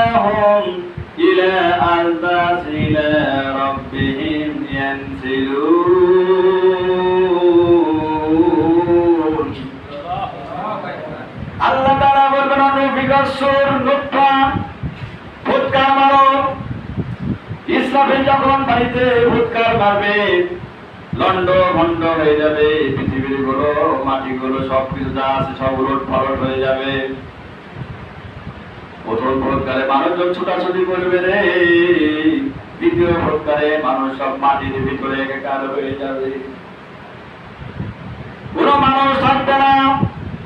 ترينهم إلى أرض إلى ربهم ينسلون আল্লাহ তাআলা বলবেন অনুফিকার সুর নুতফা ফুৎকার মারো। ইসরাফিল যখন বাড়িতে ফুৎকার মারবে লন্ড ভন্ড হয়ে যাবে, পৃথিবীর গুলো মাটিগুলো সবকিছু যা আছে সব উলট পালট হয়ে যাবে। প্রথম ফুৎকারে মানুষজন ছোটাছুটি করবে রে, দ্বিতীয় ফুৎকারে মানুষ সব মাটির ভিতরে একাকার হয়ে যাবে। কোনো মানুষ থাকবে না,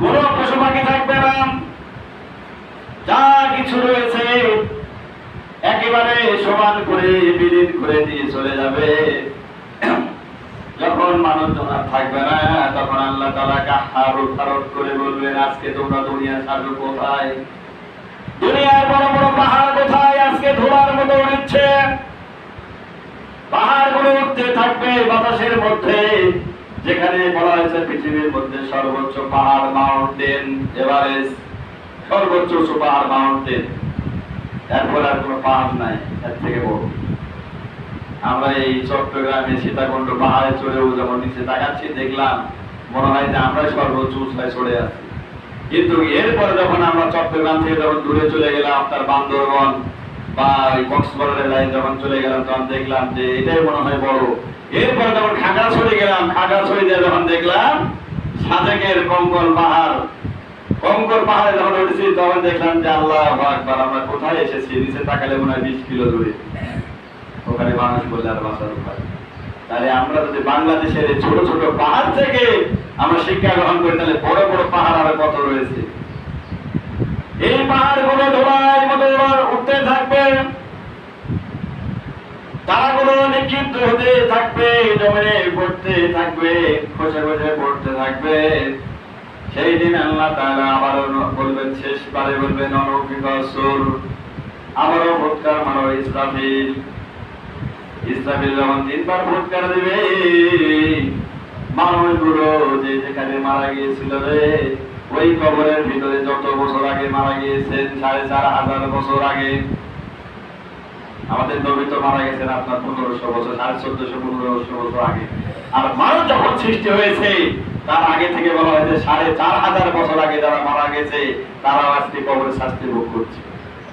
কোনো পশু পাখি থাকবে না, যা কিছু রয়েছে একেবারে সমান করে বিলীন করে দিয়ে চলে যাবে। যখন মানুষজন আর থাকবে না তখন আল্লাহ তাআলা হারুত হারুত করে বলবেন, আজকে তোমরা দুনিয়া ছাড়বে কোথায়? দুনিয়ার বড় বড় পাহাড় কোথায়? আজকে ধোঁয়ার মতো উঠছে। পাহাড়গুলো উঠতে থাকবে বাতাসের মধ্যে। যেখানে বলা হয়েছে পৃথিবীর মধ্যে সর্বোচ্চ পাহাড় মাউন্টেন এভারেস্ট, সর্বোচ্চ উঁচু পাহাড় মাউন্টেন, এরপর আর কোনো পাহাড় নাই এর থেকে বড়। আমরা এই চট্টগ্রামে সীতাকুণ্ড পাহাড়ে চড়েও যখন নিচে তাকাচ্ছি দেখলাম মনে হয় যে আমরা সর্বোচ্চ উঁচায় চড়ে আছি। কিন্তু এরপরে যখন আমরা চট্টগ্রাম থেকে যখন দূরে চলে গেলাম আপনার বান্দরবন বা কক্সবাজারের লাইন যখন চলে গেলাম তখন দেখলাম যে এটাই মনে হয় বড়। এরপরে যখন খাগড়াছড়ি গেলাম, খাগড়াছড়ি দিয়ে যখন দেখলাম সাজেকের কঙ্কর পাহাড়, কঙ্কর পাহাড়ে যখন উঠেছি তখন দেখলাম যে আল্লাহু আকবার, আমরা কোথায় এসেছি? নিচে তাকালে মনে হয় 20 কিলো দূরে। ওখানে মানুষ বললে আর বাঁচার উপায়। তাহলে আমরা যদি বাংলাদেশের এই ছোট ছোট পাহাড় থেকে আমরা শিক্ষা গ্রহণ করি তাহলে বড় বড় পাহাড় আরো কত রয়েছে। এই পাহাড়গুলো ধোঁয়ার মতো উঠতে থাকবে, তারাগুলো নিক্ষিপ্ত হতে থাকবে, জমিনে পড়তে থাকবে, খসে খসে পড়তে থাকবে। সেই দিন আল্লাহ তাআলা আবারও বলবেন, শেষবারে বলবেন অনুফিকার সুর, আবারও ফুৎকার মারো ইসরাফিল। ইসরাফিল যখন 3 বার ফুৎকার দিবে মানুষগুলো যে যেখানে মারা গিয়েছিল রে ওই কবরের ভিতরে যত বছর আগে মারা গিয়েছেন 4500 বছর আগে, আমাদের নবী তো মারা গেছেন আপনার 1500 বছর, 1450-1500 বছর আগে। আর মানুষ যখন সৃষ্টি হয়েছে তার আগে থেকে বলা হয়েছে 4500 বছর আগে যারা মারা গেছে তারাও আজকে কবরের শাস্তি ভোগ করছে।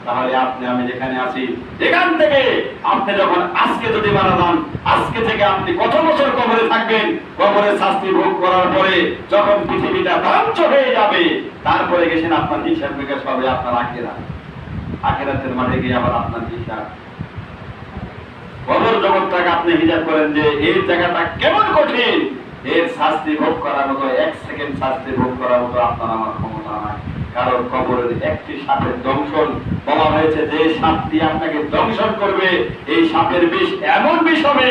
তাহলে আপনি আমি যেখানে আছি এখান থেকে আপনি যখন আজকে যদি মারা যান, আজকে থেকে আপনি কত বছর কবরে থাকবেন? কবরের শাস্তি ভোগ করার পরে যখন পৃথিবীটা ধ্বংস হয়ে যাবে তারপরে গেছেন আপনার হিসাব নিকাশ হবে আপনার আখিরাত। আখিরাতের মাঠে গিয়ে আবার আপনার হিসাব। কবর জগৎটাকে আপনি হিসাব করেন যে এই জায়গাটা কেমন কঠিন, এর শাস্তি ভোগ করার মতো 1 সেকেন্ড শাস্তি ভোগ করার মতো আপনার আমার ক্ষমতা নাই। কারণ কবরের একটি সাপের দংশন বলা হয়েছে যে সাপটি আপনাকে দংশন করবে, এই সাপের বিষ এমন বিষ হবে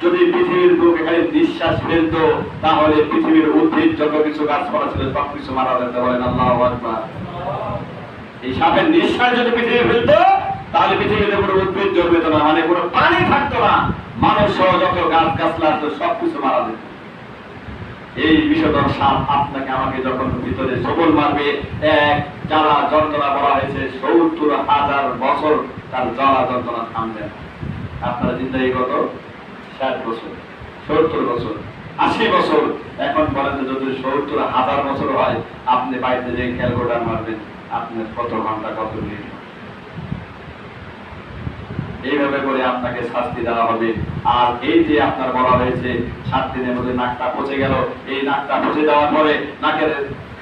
যদি পৃথিবীর বুকে খালি নিঃশ্বাস ফেলতো তাহলে পৃথিবীর উদ্ভিদ যত কিছু গাছপালা ছিল সবকিছু মারা যেতে। বলেন আল্লাহু আকবার। এই সাপের নিঃশ্বাস যদি পৃথিবী ফেলতো তাহলে পৃথিবীতে কোনো উদ্ভিদ জন্মেত না, মানে কোনো পানি থাকতো না, মানুষ সহ যত গাছ গাছলা আছে সবকিছু মারা যেত। এই বিষধর সাপ আপনাকে আমাকে যখন ভিতরে সবল মারবে, এক জ্বালা যন্ত্রণা বলা হয়েছে 70,000 বছর তার জ্বালা যন্ত্রণা থামবে না। আপনার জিন্দেগি কত? 60 বছর, 70 বছর, 80 বছর। এখন বলেন যে যদি 70,000 বছর হয় আপনি বাড়িতে যে ক্যালকুলেটর মারবেন আপনার কত ঘন্টা কত মিনিট। এইভাবে করে আপনাকে শাস্তি দেওয়া হবে। আর এই যে আপনার বলা হয়েছে 7 দিনের মধ্যে নাকটা পচে গেল, এই নাকটা পচে দেওয়ার পরে নাকের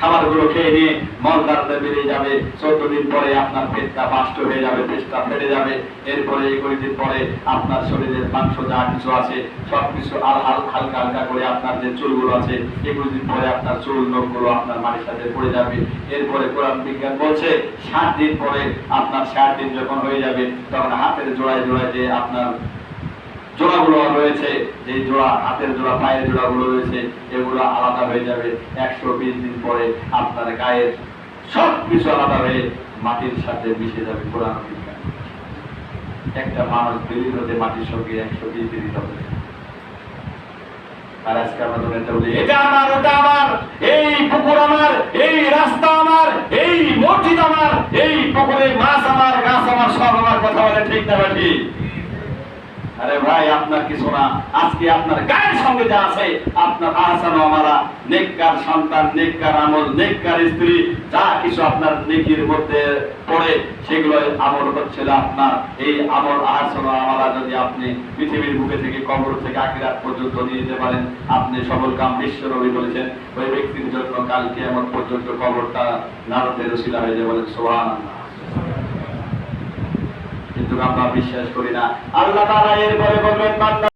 খাবারগুলো খেয়ে নিয়ে মলদারতে বেরিয়ে যাবে, 14 দিন পরে আপনার পেটটা বাষ্ট হয়ে যাবে, পেটটা ফেটে যাবে। এরপরে 21 দিন পরে আপনার শরীরের মাংস যা কিছু আছে সবকিছু হালকা হালকা করে আপনার যে চুলগুলো আছে 21 দিন পরে আপনার চুল নখগুলো আপনার মাটির সাথে পড়ে যাবে। এরপরে কোরআন বিজ্ঞান বলছে 7 দিন পরে আপনার 60 দিন যখন হয়ে যাবে তখন হাতের জোড়ায় জোড়ায় যে আপনার জোড়াগুলো রয়েছে, যে জোড়া হাতের জোড়া পায়ের জোড়াগুলো রয়েছে এগুলো আলাদা হয়ে যাবে। 120 দিন পরে আপনার গায়ের সব কিছু আলাদা হয়ে মাটির সাথে মিশে যাবে। কোরআন বিজ্ঞান একটা মানুষ বিলীন হতে মাটির সঙ্গে 120 দিন হবে। আর আজকে আমরা এটা বলি এটা আমার, ওটা আমার, এই পুকুর আমার, এই রাস্তা আমার, এই এই মসজিদ আমার, এই পুকুরের মাছ আমার, গাছ আমার, সব আমার। কথা বলে ঠিক না ঠিক? আরে ভাই, আপনার কিছু না, আজকে আপনার গায়ের সঙ্গে যা আছে, আপনার আহসান আমালা, নেককার সন্তান, নেককার আমল, নেককার স্ত্রী, যা কিছু আপনার নেকির মধ্যে পড়ে, সেগুলো আমল হচ্ছিল আপনার। এই আমল আহসান আমালা যদি আপনি পৃথিবীর বুকে থেকে, কবর থেকে আখিরাত পর্যন্ত নিয়ে যেতে পারেন, আপনি সফল কাম। বিশ্বনবী বলেছেন, ওই ব্যক্তির জন্য কাল কিয়ামত পর্যন্ত কবরটা নারদের ওসিলা হয়ে যাবে। বলেন সুবহানাল্লাহ। কিন্তু আমরা বিশ্বাস করি না। আল্লাহ তাআলা এরপরে বলবেন, বান্দা